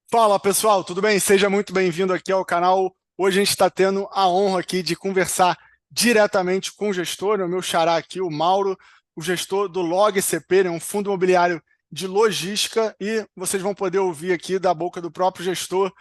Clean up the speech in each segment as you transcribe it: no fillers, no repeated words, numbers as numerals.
Fala pessoal, tudo bem? Seja muito bem-vindo aqui ao canal. Hoje a gente está tendo a honra aqui de conversar diretamente com o gestor, né, o meu xará aqui, o Mauro, o gestor do LogCP, né, um fundo imobiliário de logística, e vocês vão poder ouvir aqui da boca do próprio gestor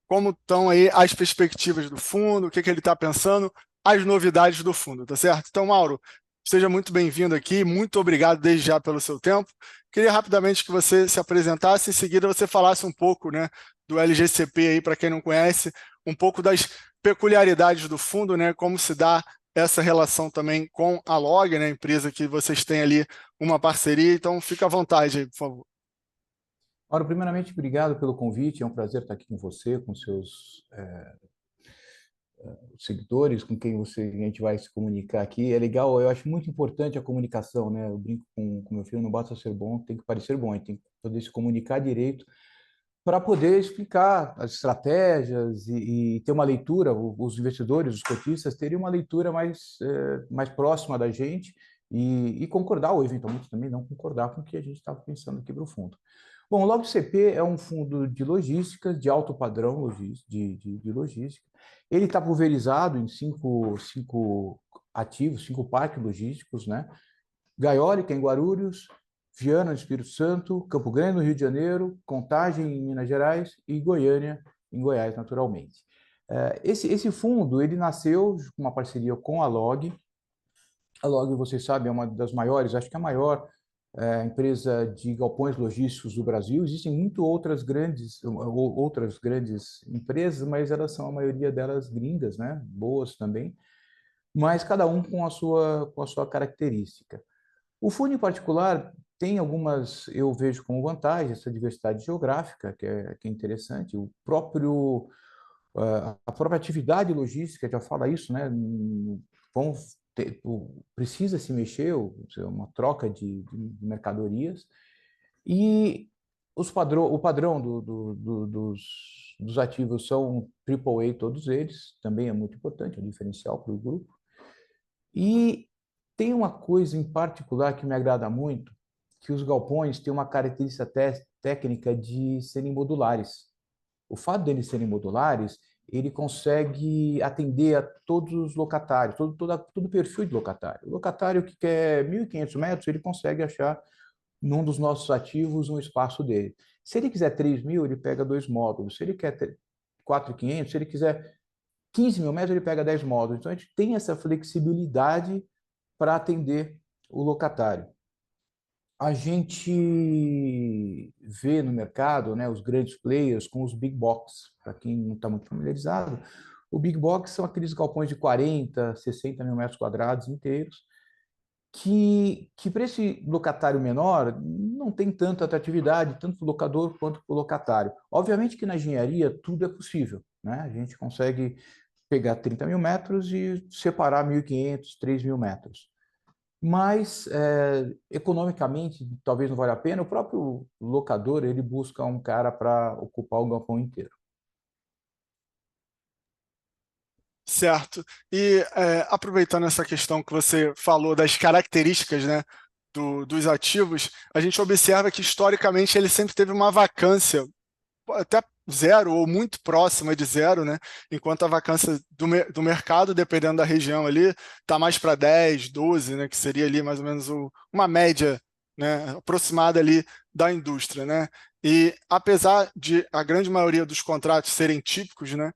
como estão aí as perspectivas do fundo, o que, que ele está pensando, as novidades do fundo, tá certo? Então, Mauro, seja muito bem-vindo aqui, muito obrigado desde já pelo seu tempo. Queria rapidamente que você se apresentasse, em seguida você falasse um pouco, né, do LGCP aí, para quem não conhece, um pouco das peculiaridades do fundo, né, como se dá essa relação também com a Log, né, empresa que vocês têm ali uma parceria, então fica à vontade aí, por favor. Mauro, primeiramente, obrigado pelo convite. É um prazer estar aqui com você, com seus seguidores, com quem a gente vai se comunicar aqui. É legal, eu acho muito importante a comunicação, né? Eu brinco com meu filho, não basta ser bom, tem que parecer bom, a gente tem que poder se comunicar direito para poder explicar as estratégias e ter uma leitura, os investidores, os cotistas, terem uma leitura mais próxima da gente e concordar, ou eventualmente também não concordar com o que a gente estava pensando aqui para o fundo. Bom, o LogCP é um fundo de logística, de alto padrão de logística. Ele está pulverizado em cinco ativos, cinco parques logísticos, né? Gaioli, que é em Guarulhos, Viana, no Espírito Santo, Campo Grande, no Rio de Janeiro, Contagem, em Minas Gerais e Goiânia, em Goiás, naturalmente. Esse fundo ele nasceu com uma parceria com a Log. A Log, vocês sabem, é uma das maiores, acho que é a maior empresa de galpões logísticos do Brasil. Existem muito outras grandes empresas, mas elas são a maioria delas gringas, né? Boas também, mas cada um com a sua característica. O fundo em particular tem algumas, eu vejo como vantagem, essa diversidade geográfica, que é interessante. A própria atividade logística já fala isso, né? Precisa se mexer, uma troca de mercadorias. E o padrão dos ativos são AAA, todos eles, também é muito importante, é um diferencial para o grupo. E tem uma coisa em particular que me agrada muito, que os galpões têm uma característica técnica de serem modulares. O fato deles serem modulares, ele consegue atender a todos os locatários, todo o perfil de locatário. O locatário que quer 1.500 metros, ele consegue achar num dos nossos ativos um espaço dele. Se ele quiser 3.000, ele pega dois módulos. Se ele quer 4.500, se ele quiser 15.000 metros, ele pega 10 módulos. Então, a gente tem essa flexibilidade para atender o locatário. A gente vê no mercado, né, os grandes players com os big box. Para quem não está muito familiarizado, o big box são aqueles galpões de 40, 60 mil metros quadrados inteiros, que para esse locatário menor não tem tanta atratividade, tanto para o locador quanto para o locatário. Obviamente que na engenharia tudo é possível, né? A gente consegue pegar 30 mil metros e separar 1.500, 3.000 metros. Mas, economicamente, talvez não valha a pena. O próprio locador, ele busca um cara para ocupar o galpão inteiro. Certo. E aproveitando essa questão que você falou das características, né, dos ativos, a gente observa que historicamente ele sempre teve uma vacância até zero ou muito próxima de zero, né? Enquanto a vacância do mercado, dependendo da região ali, está mais para 10, 12, né? Que seria ali mais ou menos uma média, né? Aproximada ali da indústria, né? E apesar de a grande maioria dos contratos serem típicos, né?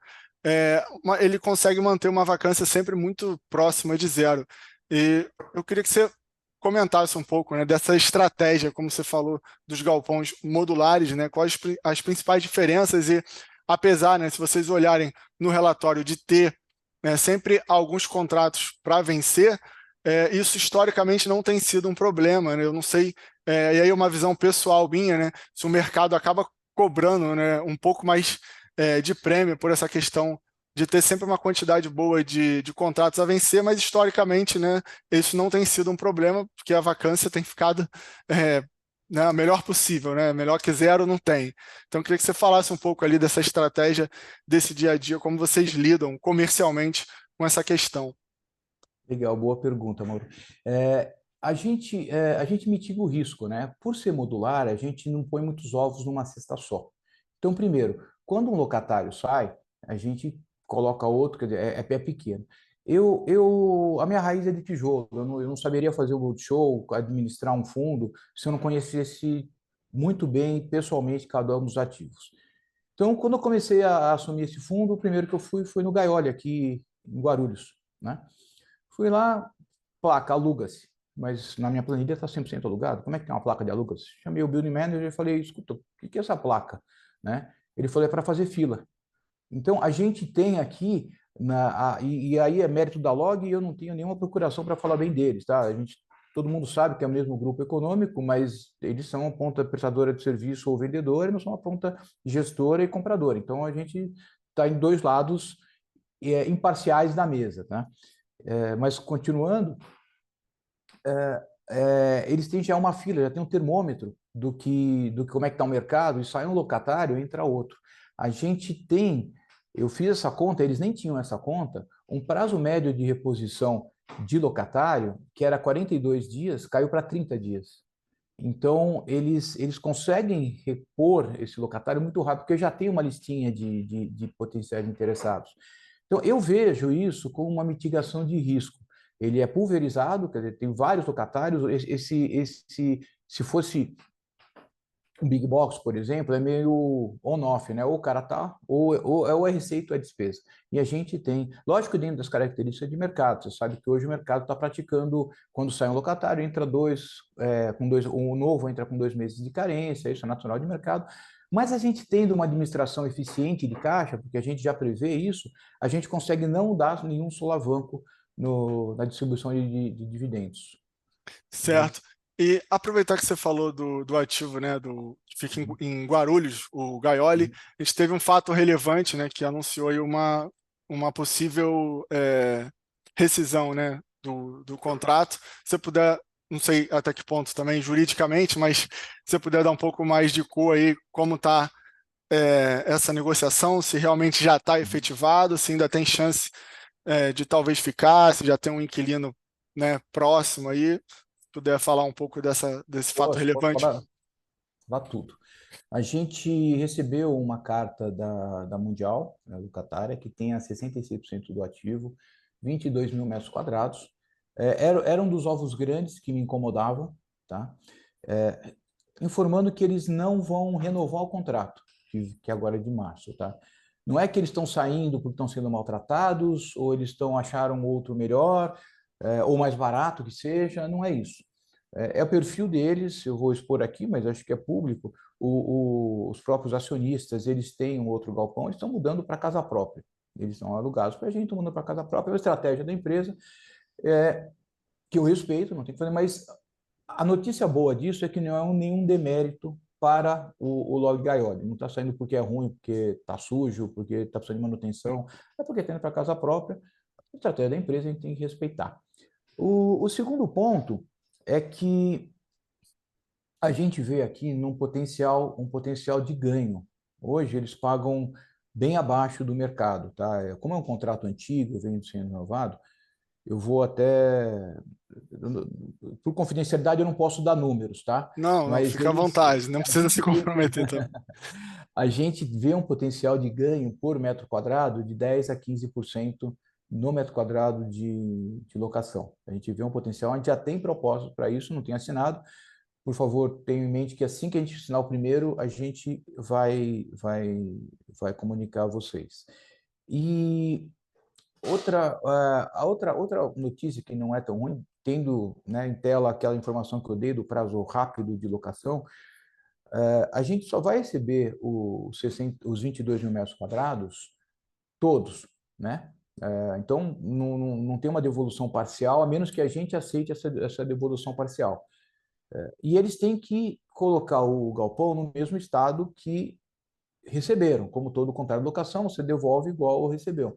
Ele consegue manter uma vacância sempre muito próxima de zero. E eu queria que você comentasse um pouco, né, dessa estratégia, como você falou, dos galpões modulares, né, quais as principais diferenças e, apesar, né, se vocês olharem no relatório de ter, né, sempre alguns contratos para vencer, isso historicamente não tem sido um problema, né, eu não sei, e aí uma visão pessoal minha, né, se o mercado acaba cobrando, né, um pouco mais de prêmio por essa questão de ter sempre uma quantidade boa de contratos a vencer, mas historicamente, né, isso não tem sido um problema, porque a vacância tem ficado né, a melhor possível, né? Melhor que zero não tem. Então, eu queria que você falasse um pouco ali dessa estratégia desse dia a dia, como vocês lidam comercialmente com essa questão. Legal, boa pergunta, Mauro. A gente mitiga o risco, né? Por ser modular, a gente não põe muitos ovos numa cesta só. Então, primeiro, quando um locatário sai, a gente coloca outro, quer dizer, é pé pequeno. A minha raiz é de tijolo, eu não saberia fazer o roadshow, administrar um fundo, se eu não conhecesse muito bem, pessoalmente, cada um dos ativos. Então, quando eu comecei a assumir esse fundo, o primeiro que eu fui foi no Gaioli, aqui em Guarulhos, né? Fui lá, placa, aluga-se. Mas na minha planilha está 100% alugado. Como é que tem uma placa de aluga-se? Chamei o building manager e falei, escuta, o que é essa placa? Né? Ele falou, é para fazer fila. Então, a gente tem aqui, e aí é mérito da Log, e eu não tenho nenhuma procuração para falar bem deles, tá? Todo mundo sabe que é o mesmo grupo econômico, mas eles são uma ponta prestadora de serviço ou vendedora, e nós somos uma ponta gestora e compradora. Então, a gente está em dois lados imparciais da mesa, tá? Mas, continuando, eles têm já uma fila, já tem um termômetro do que como é que está o mercado, e sai um locatário, entra outro. A gente tem, eu fiz essa conta, eles nem tinham essa conta, um prazo médio de reposição de locatário, que era 42 dias, caiu para 30 dias. Então, eles conseguem repor esse locatário muito rápido, porque já tem uma listinha de potenciais interessados. Então, eu vejo isso como uma mitigação de risco. Ele é pulverizado, quer dizer, tem vários locatários. Se fosse um big box, por exemplo, é meio on-off, né? Ou o cara tá, ou é receita ou é despesa. E a gente tem, lógico, dentro das características de mercado. Você sabe que hoje o mercado está praticando, quando sai um locatário, entra o novo entra com 2 meses de carência, isso é natural de mercado. Mas a gente tendo uma administração eficiente de caixa, porque a gente já prevê isso, a gente consegue não dar nenhum solavanco na distribuição de dividendos. Né? Certo. E aproveitar que você falou do ativo, né, que fica Uhum. em Guarulhos, o Gaioli, Uhum. a gente teve um fato relevante, né, que anunciou aí uma possível rescisão, né, do contrato. Se você puder, não sei até que ponto também juridicamente, mas se você puder dar um pouco mais de cor aí, como está essa negociação, se realmente já está efetivado, se ainda tem chance de talvez ficar, se já tem um inquilino, né, próximo aí, puder falar um pouco desse fato Posso relevante. falar tudo. A gente recebeu uma carta da Mundial, né, do Qatar, que tem a 66% do ativo, 22 mil metros quadrados. Era um dos ovos grandes que me incomodavam, tá? É, informando que eles não vão renovar o contrato, que agora é de março, tá? Não é que eles estão saindo porque estão sendo maltratados, ou eles acharam outro melhor, ou mais barato que seja, não é isso. É o perfil deles, eu vou expor aqui, mas acho que é público. Os próprios acionistas, eles têm um outro galpão, eles estão mudando para casa própria. Eles são alugados para a gente, estão mudando para casa própria. É uma estratégia da empresa, que eu respeito, não tem que fazer, mas a notícia boa disso é que não é nenhum demérito para o Log Gaioli. Não está saindo porque é ruim, porque está sujo, porque está precisando de manutenção, é porque está indo para casa própria. A estratégia da empresa a gente tem que respeitar. O segundo ponto é que a gente vê aqui um potencial de ganho. Hoje eles pagam bem abaixo do mercado, tá? Como é um contrato antigo, vem sendo renovado, eu vou até por confidencialidade eu não posso dar números, tá? Não, não, Mas fica à vontade, não a precisa se gente vê, comprometer também. a gente vê um potencial de ganho por metro quadrado de 10 a 15% no metro quadrado de locação. A gente vê um potencial, a gente já tem propósito para isso, não tem assinado. Por favor, tenha em mente que assim que a gente assinar o primeiro, a gente vai comunicar a vocês. E outra notícia que não é tão ruim, tendo, né, em tela aquela informação que eu dei do prazo rápido de locação, a gente só vai receber os 22 mil metros quadrados todos, né? Então, não tem uma devolução parcial, a menos que a gente aceite essa devolução parcial. E eles têm que colocar o galpão no mesmo estado que receberam. Como todo contrato de locação, você devolve igual recebeu.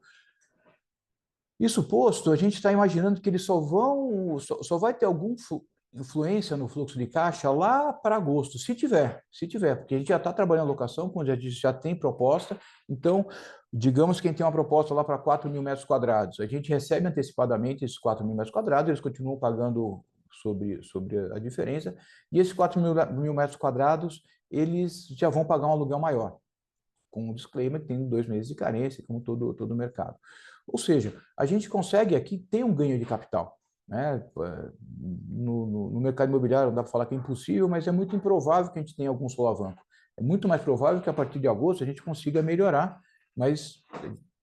Isso posto, a gente está imaginando que eles só vai ter alguma influência no fluxo de caixa lá para agosto, se tiver, porque a gente já está trabalhando locação, quando a gente já tem proposta, então, digamos que a gente tem uma proposta lá para 4 mil metros quadrados, a gente recebe antecipadamente esses 4 mil metros quadrados, eles continuam pagando sobre a diferença, e esses 4 mil metros quadrados, eles já vão pagar um aluguel maior. com um disclaimer, tem 2 meses de carência, como todo mercado. Ou seja, a gente consegue aqui ter um ganho de capital. Né? No mercado imobiliário não dá para falar que é impossível, mas é muito improvável que a gente tenha algum solavanco. É muito mais provável que a partir de agosto a gente consiga melhorar, mas,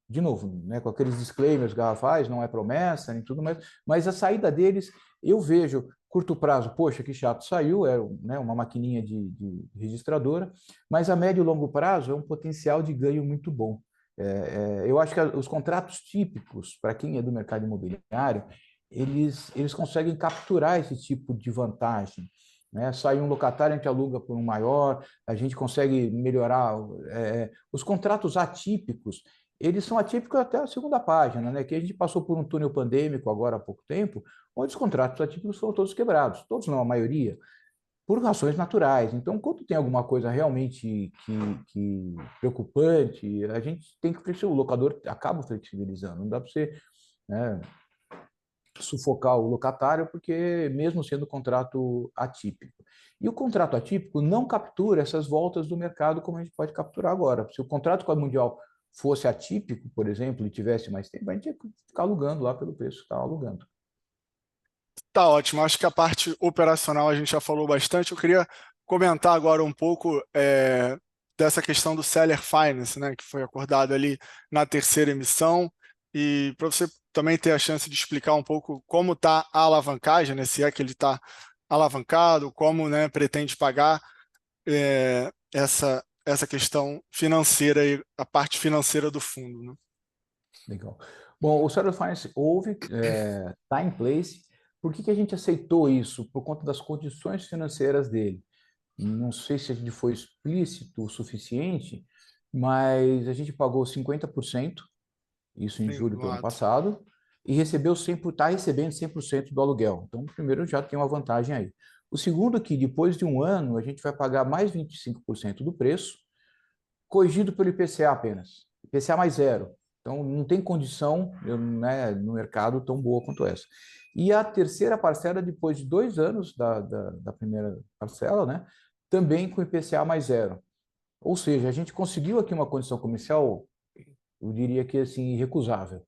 de novo, né, com aqueles disclaimers garrafais, não é promessa, nem tudo mais, mas a saída deles, eu vejo, curto prazo, poxa, que chato, saiu, é, né, uma maquininha de registradora, mas a médio e longo prazo é um potencial de ganho muito bom. Eu acho que os contratos típicos, para quem é do mercado imobiliário, eles conseguem capturar esse tipo de vantagem. Né? Sai um locatário, a gente aluga por um maior, a gente consegue melhorar. Os contratos atípicos, eles são atípicos até a segunda página, né? Que a gente passou por um túnel pandêmico agora há pouco tempo, onde os contratos atípicos foram todos quebrados, todos não, a maioria, por razões naturais. Então, quando tem alguma coisa realmente que preocupante, a gente tem que flexibilizar, o locador acaba flexibilizando, não dá para você, né, sufocar o locatário, porque mesmo sendo contrato atípico. E o contrato atípico não captura essas voltas do mercado como a gente pode capturar agora. Se o contrato com a Mundial fosse atípico, por exemplo, e tivesse mais tempo, a gente ia ficar alugando lá pelo preço que estava alugando. Tá ótimo. Acho que a parte operacional a gente já falou bastante. Eu queria comentar agora um pouco dessa questão do Seller Finance, né, que foi acordado ali na terceira emissão, e para você também ter a chance de explicar um pouco como está a alavancagem, né, se é que ele está alavancado, como, né, pretende pagar essa questão financeira e a parte financeira do fundo, né? Legal. Bom, o Seller Finance houve, está em place. Por que a gente aceitou isso? Por conta das condições financeiras dele. Não sei se a gente foi explícito o suficiente, mas a gente pagou 50%, isso em Sim, julho do do ano lado. passado, e recebeu 100, está recebendo 100% do aluguel. Então, primeiro já tem uma vantagem aí. O segundo é que depois de um ano a gente vai pagar mais 25% do preço, corrigido pelo IPCA apenas. IPCA mais zero. Então, não tem condição, né, no mercado tão boa quanto essa. E a terceira parcela, depois de 2 anos da primeira parcela, né, também com IPCA mais zero. Ou seja, a gente conseguiu aqui uma condição comercial, eu diria que assim, irrecusável.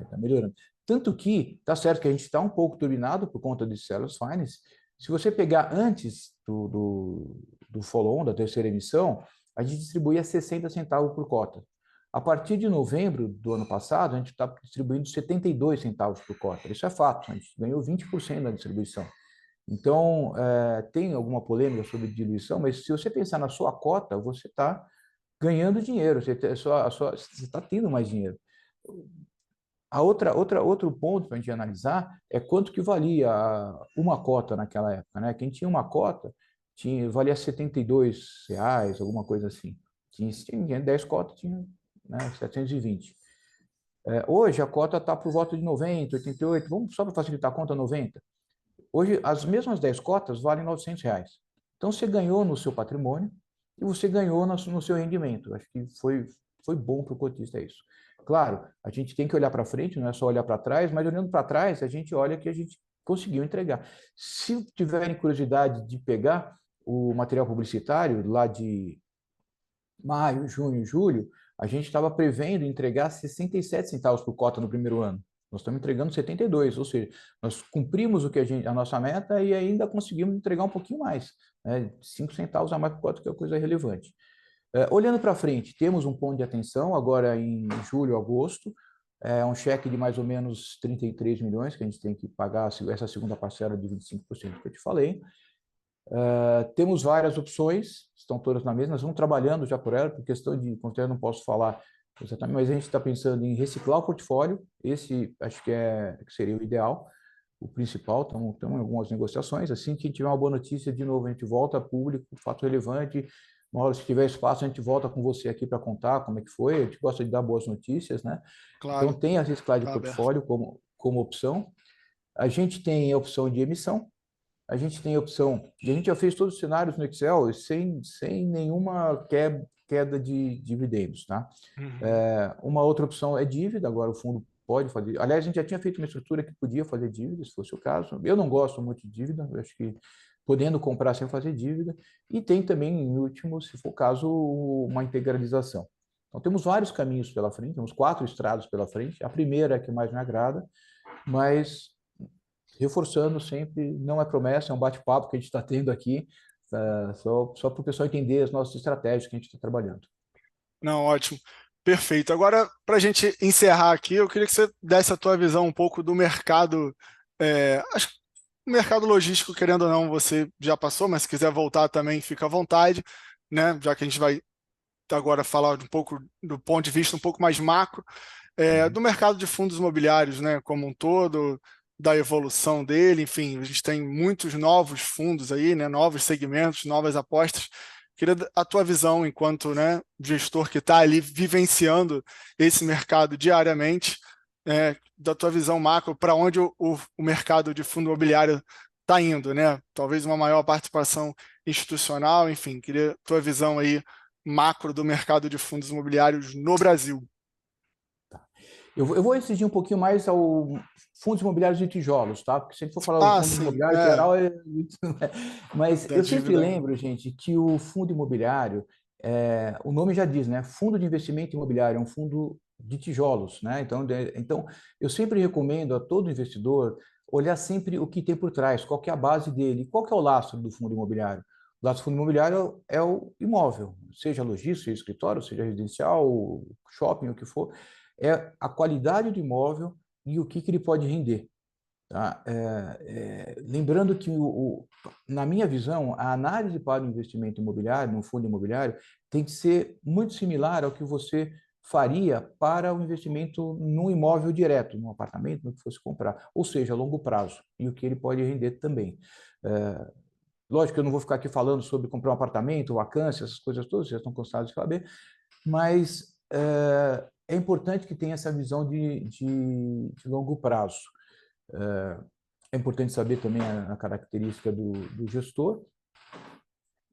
Está melhorando. Tanto que, está certo que a gente está um pouco turbinado por conta de Sellers Finance. Se você pegar antes do follow-on, da terceira emissão, a gente distribuía 60 centavos por cota. A partir de novembro do ano passado, a gente está distribuindo 72 centavos por cota. Isso é fato, a gente ganhou 20% da distribuição. Então, tem alguma polêmica sobre diluição, mas se você pensar na sua cota, você está ganhando dinheiro, você está tendo mais dinheiro. Outro ponto para a gente analisar é quanto que valia uma cota naquela época, né? Quem tinha uma cota valia R$ 72, alguma coisa assim. Tinha 10 cotas, tinha, né, 720. Hoje a cota está por volta de 90, 88, vamos só para facilitar a conta, 90. Hoje as mesmas 10 cotas valem R$ 900. Então você ganhou no seu patrimônio e você ganhou no seu rendimento. Acho que foi bom para o cotista isso. Claro, a gente tem que olhar para frente, não é só olhar para trás, mas olhando para trás, a gente olha que a gente conseguiu entregar. Se tiverem curiosidade de pegar o material publicitário lá de maio, junho, julho, a gente estava prevendo entregar 67 centavos por cota no primeiro ano. Nós estamos entregando 72, ou seja, nós cumprimos a nossa meta e ainda conseguimos entregar um pouquinho mais, né? 5 centavos a mais por cota, que é uma coisa relevante. Olhando para frente, temos um ponto de atenção agora em julho, agosto, um cheque de mais ou menos 33 milhões que a gente tem que pagar essa segunda parcela de 25% que eu te falei. Temos várias opções, estão todas na mesa, nós vamos trabalhando já por ela, por questão de conteúdo não posso falar exatamente, mas a gente está pensando em reciclar o portfólio, esse acho que seria o ideal, o principal, estamos em algumas negociações, assim que tiver uma boa notícia, de novo, a gente volta a público, fato relevante, uma hora, se tiver espaço, a gente volta com você aqui para contar como é que foi, a gente gosta de dar boas notícias, né? Então, Claro, tem a reciclagem de tá aberto. portfólio como opção, a gente tem a opção de emissão, a gente tem a opção, e a gente já fez todos os cenários no Excel sem nenhuma queda de dividendos, tá? Uhum. Uma outra opção é dívida, agora o fundo pode fazer. Aliás, a gente já tinha feito uma estrutura que podia fazer dívida, se fosse o caso. Eu não gosto muito de dívida, eu acho que podendo comprar sem fazer dívida, e tem também, em último, se for o caso, uma integralização. Então, temos vários caminhos pela frente, temos 4 estradas pela frente. A primeira é a que mais me agrada, mas reforçando sempre, não é promessa, é um bate-papo que a gente está tendo aqui, só para o pessoal entender as nossas estratégias que a gente está trabalhando. Não, ótimo. Perfeito. Agora, para a gente encerrar aqui, eu queria que você desse a tua visão um pouco do mercado. Acho que o mercado logístico, querendo ou não, você já passou, mas se quiser voltar também, fica à vontade, né? Já que a gente vai agora falar um pouco do ponto de vista um pouco mais macro, Uhum. do mercado de fundos imobiliários, né, como um todo, da evolução dele, enfim, a gente tem muitos novos fundos aí, né, novos segmentos, novas apostas. Queria a tua visão enquanto, né, gestor que está ali vivenciando esse mercado diariamente, da tua visão macro, para onde o mercado de fundo imobiliário está indo, né? Talvez uma maior participação institucional, enfim, queria a tua visão aí macro do mercado de fundos imobiliários no Brasil. Eu vou incidir um pouquinho mais ao fundos imobiliários de tijolos, tá? Porque se a gente for falar de Ah, fundos sim, imobiliários, em geral, mas da eu sempre dívida. lembro, gente, que o fundo imobiliário, o nome já diz, né? Fundo de investimento imobiliário, é um fundo de tijolos, né? Então, eu sempre recomendo a todo investidor olhar sempre o que tem por trás, qual que é a base dele, qual que é o lastro do fundo imobiliário. O lastro do fundo imobiliário é o imóvel, seja logístico, seja escritório, seja residencial, shopping, o que for, é a qualidade do imóvel e o que ele pode render. Tá? Lembrando que, na minha visão, a análise para o investimento imobiliário, no fundo imobiliário, tem que ser muito similar ao que você faria para o investimento num imóvel direto, num apartamento, no que fosse comprar, ou seja, a longo prazo, e o que ele pode render também. Lógico que eu não vou ficar aqui falando sobre comprar um apartamento, vacância, essas coisas todas, vocês já estão cansados de saber, mas é importante que tenha essa visão de longo prazo. É importante saber também a característica do gestor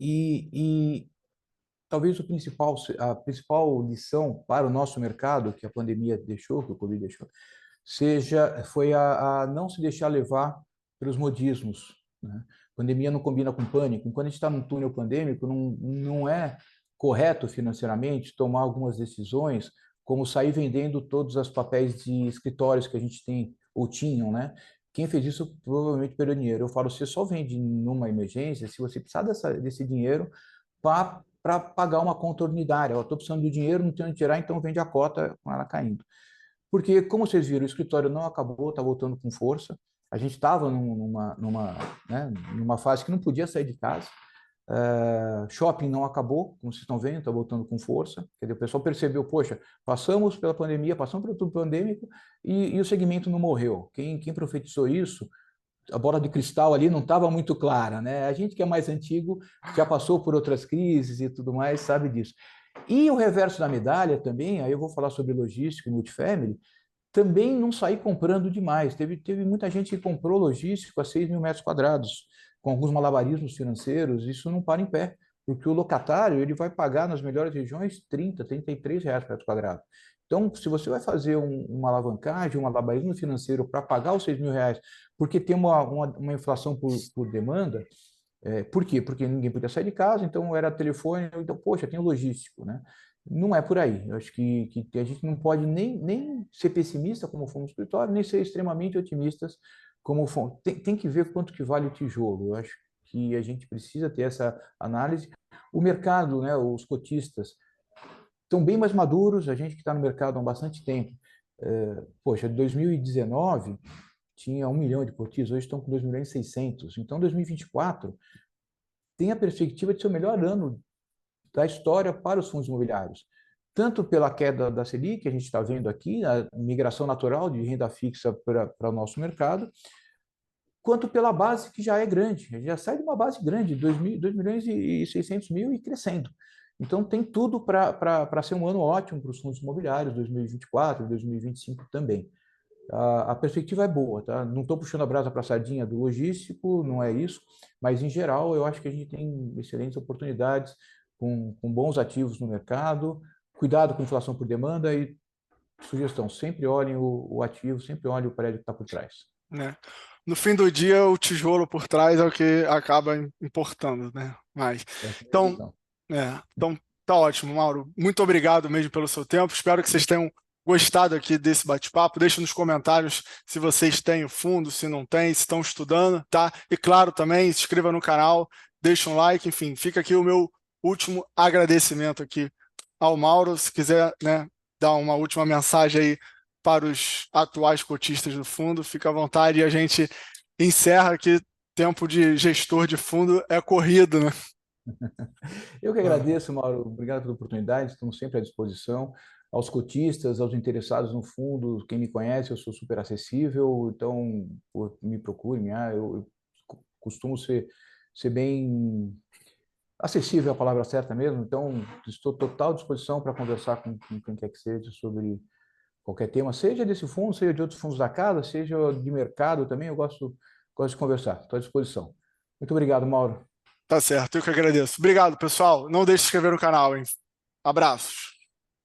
e talvez a principal lição para o nosso mercado que a pandemia deixou, que o Covid deixou, foi a não se deixar levar pelos modismos, né? Pandemia não combina com pânico. Quando a gente está num túnel pandêmico, não é correto financeiramente tomar algumas decisões, como sair vendendo todos os papéis de escritórios que a gente tem ou tinham, né? Quem fez isso provavelmente perdeu dinheiro. Eu falo, você só vende numa emergência se você precisar desse dinheiro para pagar uma conta ordinária. Eu estou precisando de dinheiro, não tenho onde tirar, então vende a cota com ela caindo. Porque, como vocês viram, o escritório não acabou, está voltando com força. A gente estava numa fase que não podia sair de casa. Shopping não acabou, como vocês estão vendo, está voltando com força. Quer dizer, o pessoal percebeu, poxa, passamos pela pandemia, passamos pelo tudo pandêmico e o segmento não morreu. Quem profetizou isso, a bola de cristal ali não estava muito clara, né? A gente que é mais antigo já passou por outras crises e tudo mais, sabe disso. E o reverso da medalha também, aí eu vou falar sobre logística e multifamily, também não sair comprando demais. Teve muita gente que comprou logístico a 6 mil metros quadrados, com alguns malabarismos financeiros, isso não para em pé, porque o locatário ele vai pagar nas melhores regiões 30, R$ 33 por metro quadrado. Então, se você vai fazer uma alavancagem, um malabarismo financeiro para pagar os 6 mil reais, porque tem uma inflação por demanda, por quê? Porque ninguém podia sair de casa, então era telefone, então, poxa, tem o logístico, né? Não é por aí. Eu acho que a gente não pode nem ser pessimista como fomos no escritório, nem ser extremamente otimistas como fomos. Tem que ver quanto que vale o tijolo. Eu acho que a gente precisa ter essa análise. O mercado, né, os cotistas, estão bem mais maduros, a gente que está no mercado há bastante tempo. Poxa, 2019 tinha 1 milhão de cotistas, hoje estão com 2 milhões e 600. Então, 2024 tem a perspectiva de ser o melhor ano da história para os fundos imobiliários. Tanto pela queda da Selic, que a gente está vendo aqui, a migração natural de renda fixa para o nosso mercado, quanto pela base que já é grande. A gente já sai de uma base grande, 2 milhões e 600 mil e crescendo. Então, tem tudo para ser um ano ótimo para os fundos imobiliários, 2024, 2025 também. A perspectiva é boa, tá? Não estou puxando a brasa para a sardinha do logístico, não é isso, mas em geral eu acho que a gente tem excelentes oportunidades com bons ativos no mercado, cuidado com inflação por demanda e sugestão, sempre olhem o ativo, sempre olhem o prédio que está por trás. Né? no fim do dia, o tijolo por trás é o que acaba importando, né? Mas, Essa é a minha então, visão. então tá ótimo, Mauro. Muito obrigado mesmo pelo seu tempo. Espero que vocês tenham gostado aqui desse bate-papo. Deixe nos comentários se vocês têm o fundo, se não têm, se estão estudando, tá? E claro, também se inscreva no canal, deixa um like, enfim, fica aqui o meu último agradecimento aqui ao Mauro. Se quiser, né, dar uma última mensagem aí para os atuais cotistas do fundo, fica à vontade e a gente encerra aqui. Tempo de gestor de fundo é corrido, né? Eu que agradeço, Mauro. Obrigado pela oportunidade. Estamos sempre à disposição. Aos cotistas, aos interessados no fundo, quem me conhece, eu sou super acessível. Então, me procure, eu costumo ser bem acessível, é a palavra certa mesmo. Então, estou total disposição para conversar com quem quer que seja sobre qualquer tema, seja desse fundo, seja de outros fundos da casa, seja de mercado também. Eu gosto de conversar. Estou à disposição. Muito obrigado, Mauro. Tá certo, eu que agradeço. Obrigado, pessoal. Não deixe de se inscrever no canal, hein? Abraços.